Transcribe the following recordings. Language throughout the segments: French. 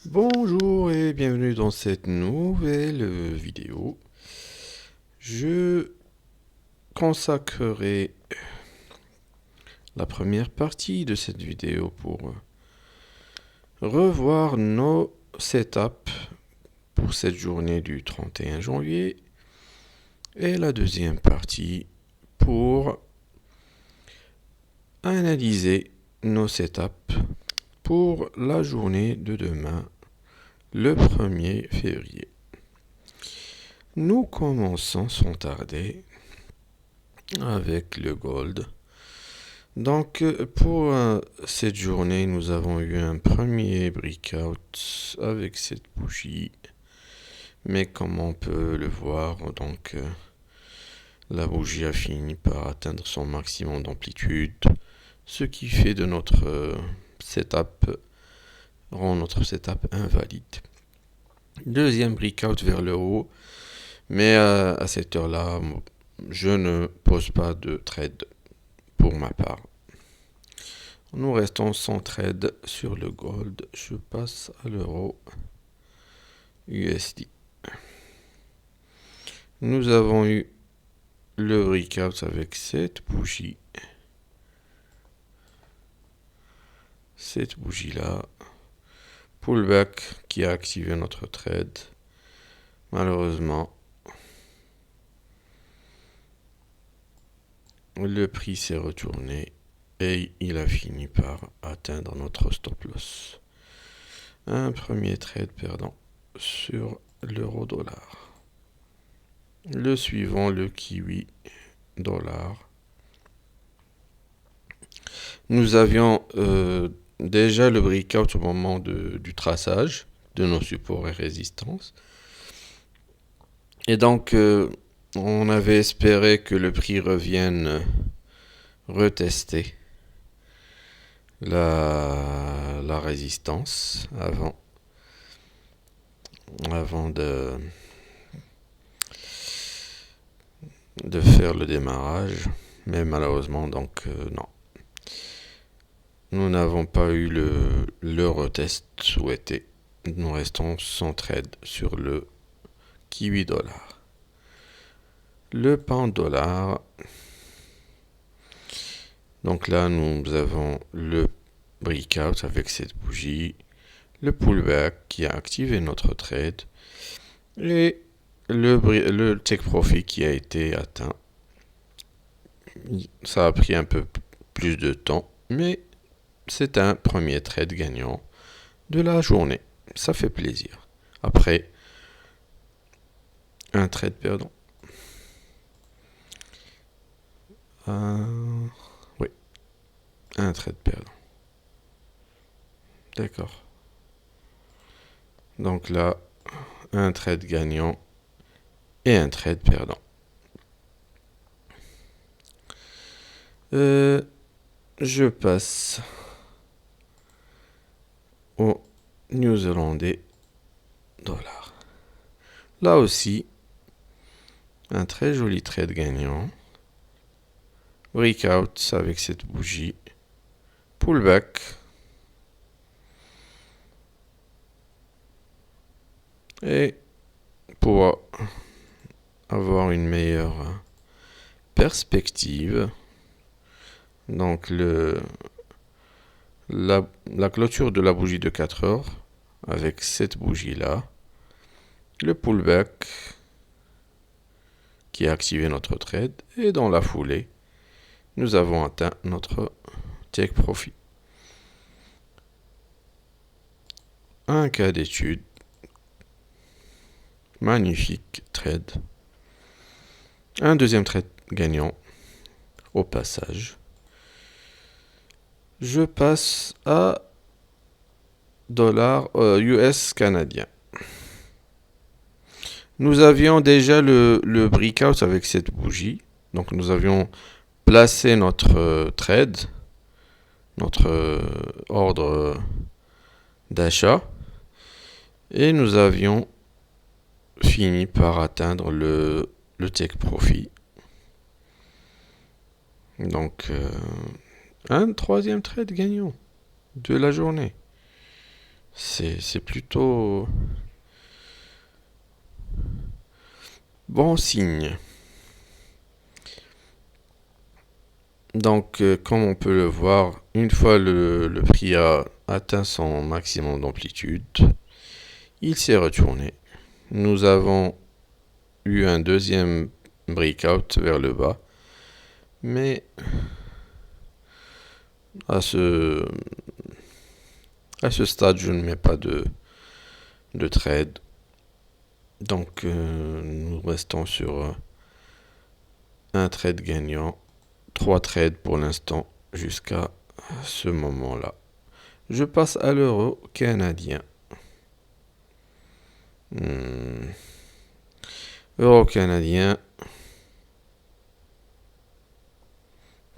Bonjour et bienvenue dans cette nouvelle vidéo. Je consacrerai la première partie de cette vidéo pour revoir nos setups pour cette journée du 31 janvier et la deuxième partie pour analyser nos setups pour la journée de demain, le 1er février. Nous commençons sans tarder avec le gold. Donc pour cette journée, nous avons eu un premier breakout avec cette bougie. Mais comme on peut le voir, la bougie a fini par atteindre son maximum d'amplitude, ce qui fait de notre setup, rend notre setup invalide. Deuxième breakout vers le haut, mais à cette heure-là, je ne pose pas de trade pour ma part. Nous restons sans trade sur le gold. Je passe à l'euro USD. Nous avons eu le breakout avec cette bougie. Cette bougie-là. Pullback qui a activé notre trade. Malheureusement, le prix s'est retourné et il a fini par atteindre notre stop loss. Un premier trade perdant sur l'euro dollar. Le suivant, le kiwi dollar. Nous avions déjà le breakout au moment du traçage de nos supports et résistances. Et donc, on avait espéré que le prix revienne retester la résistance avant de faire le démarrage. Mais malheureusement, non. Nous n'avons pas eu le retest souhaité. Nous restons sans trade sur le kiwi dollar. Le pound dollar. Donc là, nous avons le breakout avec cette bougie, le pullback qui a activé notre trade et le take profit qui a été atteint. Ça a pris un peu plus de temps, mais c'est un premier trade gagnant de la journée. Ça fait plaisir. Après, un trade perdant. Oui, un trade perdant. D'accord. Donc là, un trade gagnant et un trade perdant. Je passe au New-Zélandais dollar. Là aussi, un très joli trade gagnant. Breakout avec cette bougie. Pullback. Et pour avoir une meilleure perspective, donc la clôture de la bougie de 4 heures avec cette bougie là, le pullback qui a activé notre trade et dans la foulée nous avons atteint notre take profit. Un cas d'étude, magnifique trade, un deuxième trade gagnant au passage. Je passe à dollar US canadien. Nous avions déjà le breakout avec cette bougie. Donc nous avions placé notre trade, notre ordre d'achat. Et nous avions fini par atteindre le take profit. Donc un troisième trade gagnant de la journée. c'est plutôt bon signe. Donc, comme on peut le voir, une fois le prix a atteint son maximum d'amplitude, il s'est retourné. Nous avons eu un deuxième breakout vers le bas, mais à ce stade, je ne mets pas de trade. Donc, nous restons sur un trade gagnant, 3 trades pour l'instant jusqu'à ce moment-là. Je passe à l'euro canadien. Euro canadien,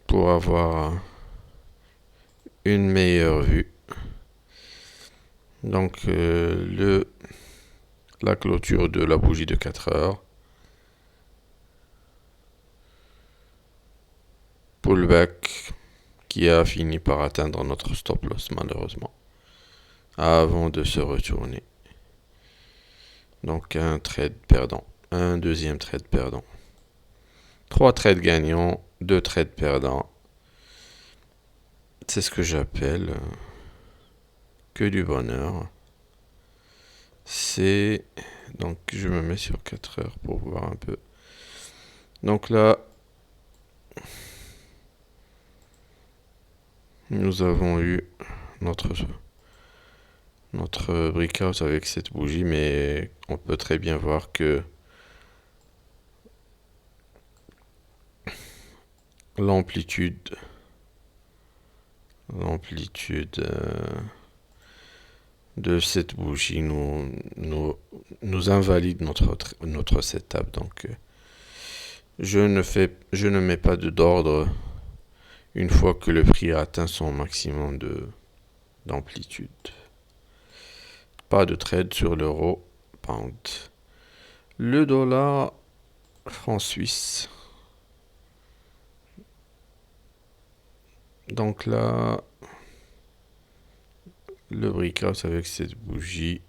pour avoir une meilleure vue. Donc la clôture de la bougie de 4 heures. Pullback qui a fini par atteindre notre stop loss malheureusement. Avant de se retourner. Donc un trade perdant. Un deuxième trade perdant. 3 trades gagnants. 2 trades perdants. C'est ce que j'appelle que du bonheur. C'est... Donc je me mets sur 4 heures pour voir un peu. Donc là, nous avons eu notre breakout avec cette bougie, mais on peut très bien voir que l'amplitude de cette bougie nous invalide notre setup. Donc je ne mets pas d'ordre une fois que le prix a atteint son maximum d'amplitude. Pas de trade sur l'euro pound. Le dollar franc suisse. Donc là, le breakout avec cette bougie.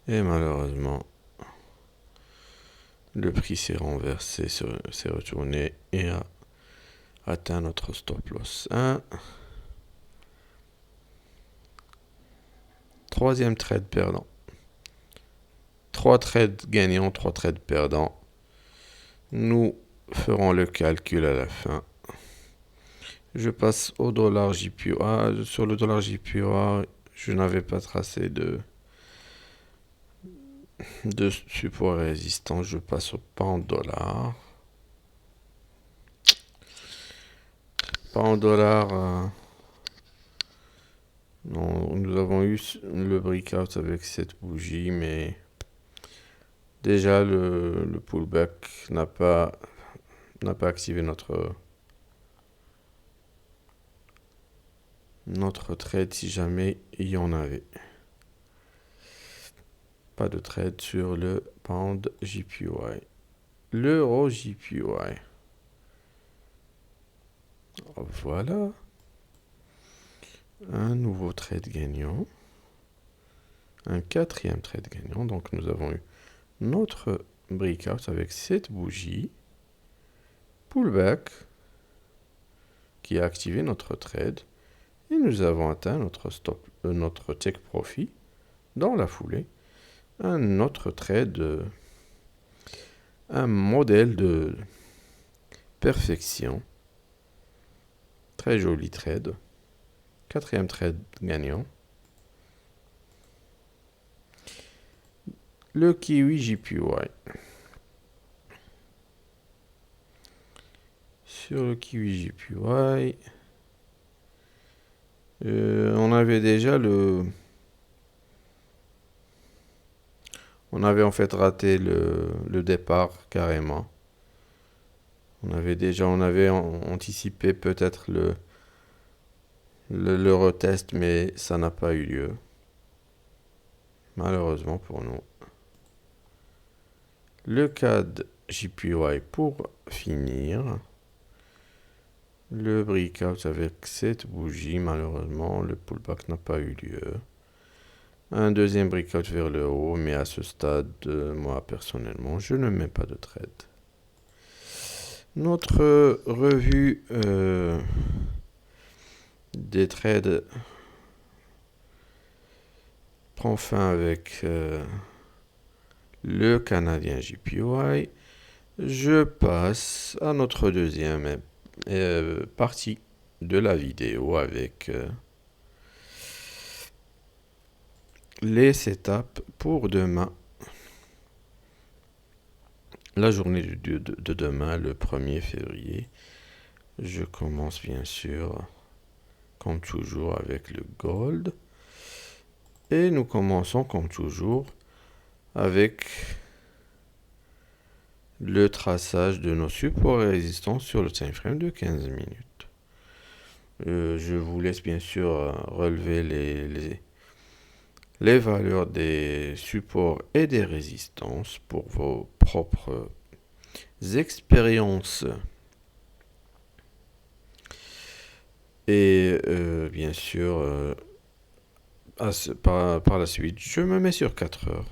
Et malheureusement, le prix s'est renversé, s'est retourné et a atteint notre stop loss. Troisième trade perdant. 3 trades gagnants, 3 trades perdants. Nous ferons le calcul à la fin. Je passe au dollar JPY. Sur le dollar JPY, je n'avais pas tracé de support et résistance. Je passe au pound dollar. Pound dollar. Non, nous avons eu le breakout avec cette bougie, mais déjà le pullback n'a pas activé notre trade si jamais il y en avait. Pas de trade sur le pound JPY. L'euro JPY. Voilà. Un nouveau trade gagnant. Un quatrième trade gagnant. Donc nous avons eu notre breakout avec cette bougie. Pullback qui a activé notre trade. Et nous avons atteint notre stop, notre take profit dans la foulée. Un autre trade, un modèle de perfection. Très joli trade. Quatrième trade gagnant. Le Kiwi JPY. Sur le Kiwi JPY, on avait déjà on avait en fait raté le départ carrément. On avait anticipé peut-être le retest, mais ça n'a pas eu lieu. Malheureusement pour nous. Le CAD JPY pour finir. Le breakout avec cette bougie, malheureusement, le pullback n'a pas eu lieu. un deuxième breakout vers le haut, mais à ce stade, moi personnellement, je ne mets pas de trade. Notre revue des trades prend fin avec le Canadien JPY. Je passe à notre deuxième partie de la vidéo avec les setups pour demain. La journée de demain, le 1er février. Je commence bien sûr, comme toujours, avec le gold. Et nous commençons comme toujours avec le traçage de nos supports et résistances sur le time frame de 15 minutes. Je vous laisse bien sûr relever les valeurs des supports et des résistances pour vos propres expériences. Et bien sûr, par la suite, je me mets sur 4 heures.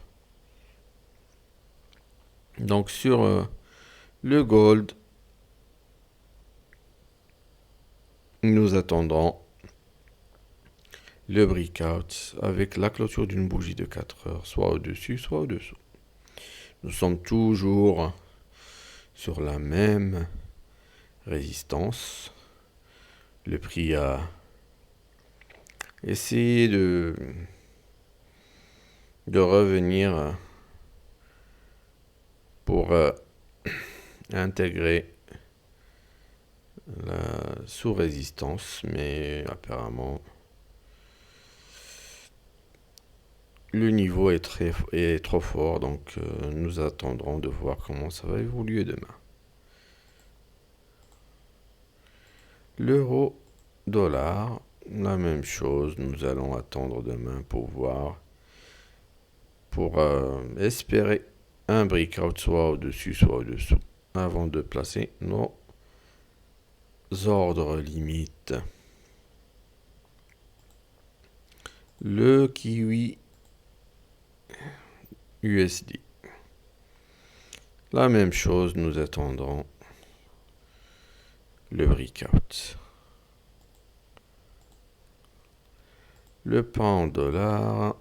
Donc sur le gold, nous attendons le breakout avec la clôture d'une bougie de 4 heures, soit au-dessus, soit au-dessous. Nous sommes toujours sur la même résistance. Le prix a essayé de revenir pour intégrer la sous-résistance, mais apparemment le niveau est trop fort, donc nous attendrons de voir comment ça va évoluer demain. L'euro dollar, la même chose, nous allons attendre demain pour voir, pour espérer un breakout soit au-dessus, soit au-dessous, avant de placer nos ordres limites. Le kiwi USD. La même chose, nous attendons le breakout. Le pound dollar,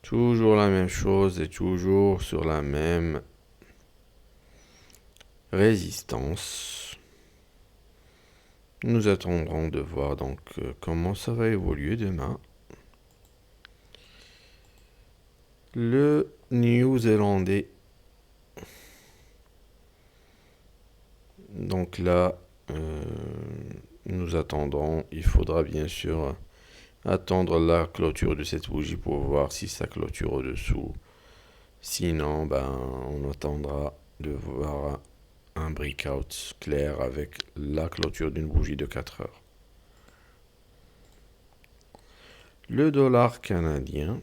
toujours la même chose et toujours sur la même résistance. Nous attendrons de voir donc comment ça va évoluer demain. Le Néo-Zélandais. Donc là, nous attendrons. Il faudra bien sûr attendre la clôture de cette bougie pour voir si ça clôture au-dessous. Sinon, on attendra de voir un breakout clair avec la clôture d'une bougie de 4 heures. Le dollar canadien.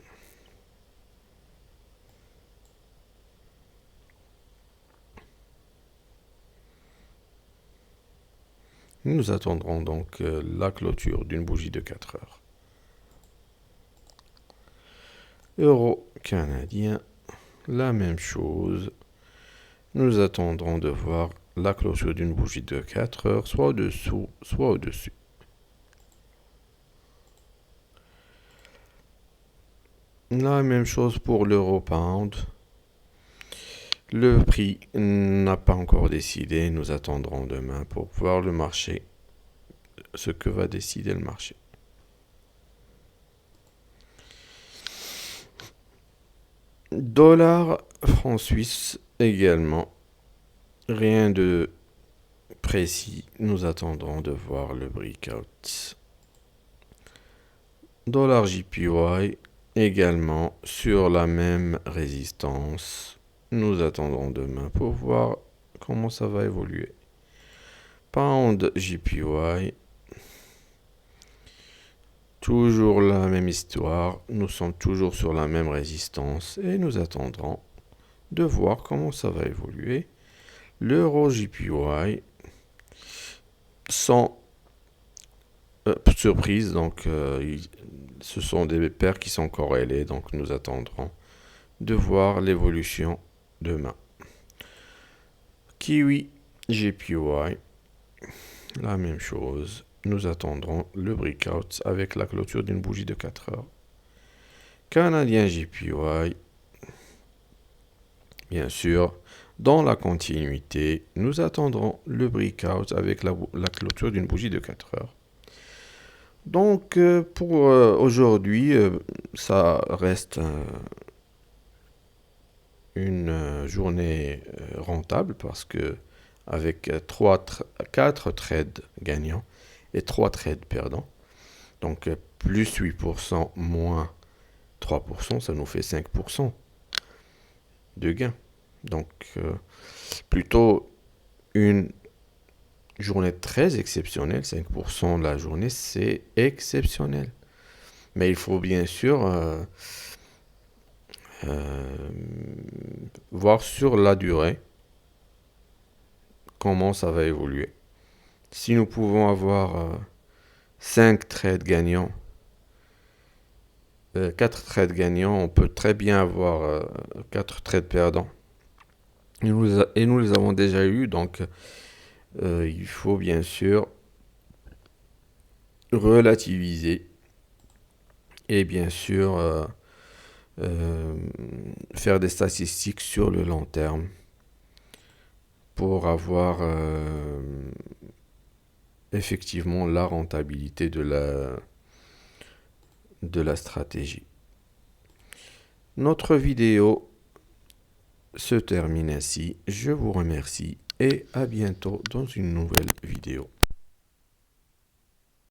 Nous attendrons donc la clôture d'une bougie de 4 heures. Euro canadien, la même chose. Nous attendrons de voir la clôture d'une bougie de 4 heures, soit au-dessous, soit au-dessus. La même chose pour l'euro pound. Le prix n'a pas encore décidé. Nous attendrons demain pour voir le marché, ce que va décider le marché. Dollar franc suisse également. Rien de précis. Nous attendrons de voir le breakout. Dollar JPY également sur la même résistance. Nous attendrons demain pour voir comment ça va évoluer. Pound JPY. Toujours la même histoire. Nous sommes toujours sur la même résistance et nous attendrons de voir comment ça va évoluer. L'euro JPY sans surprise, donc ce sont des paires qui sont corrélées, donc nous attendrons de voir l'évolution demain. Kiwi, JPY, la même chose. Nous attendrons le breakout avec la clôture d'une bougie de 4 heures. Canadien JPY, bien sûr, dans la continuité, nous attendrons le breakout avec la clôture d'une bougie de 4 heures. Donc, pour aujourd'hui, ça reste une journée rentable parce que avec 4 trades gagnants et 3 trades perdants, donc plus 8%, moins 3%, ça nous fait 5% de gain. Donc, plutôt une journée très exceptionnelle, 5% de la journée, c'est exceptionnel. Mais il faut bien sûr voir sur la durée comment ça va évoluer. Si nous pouvons avoir 5 trades gagnants, 4 trades gagnants, on peut très bien avoir 4 trades perdants. Et nous les avons déjà eu, donc il faut bien sûr relativiser et bien sûr faire des statistiques sur le long terme pour avoir effectivement la rentabilité de la stratégie. Notre vidéo se termine ainsi. Je vous remercie et à bientôt dans une nouvelle vidéo.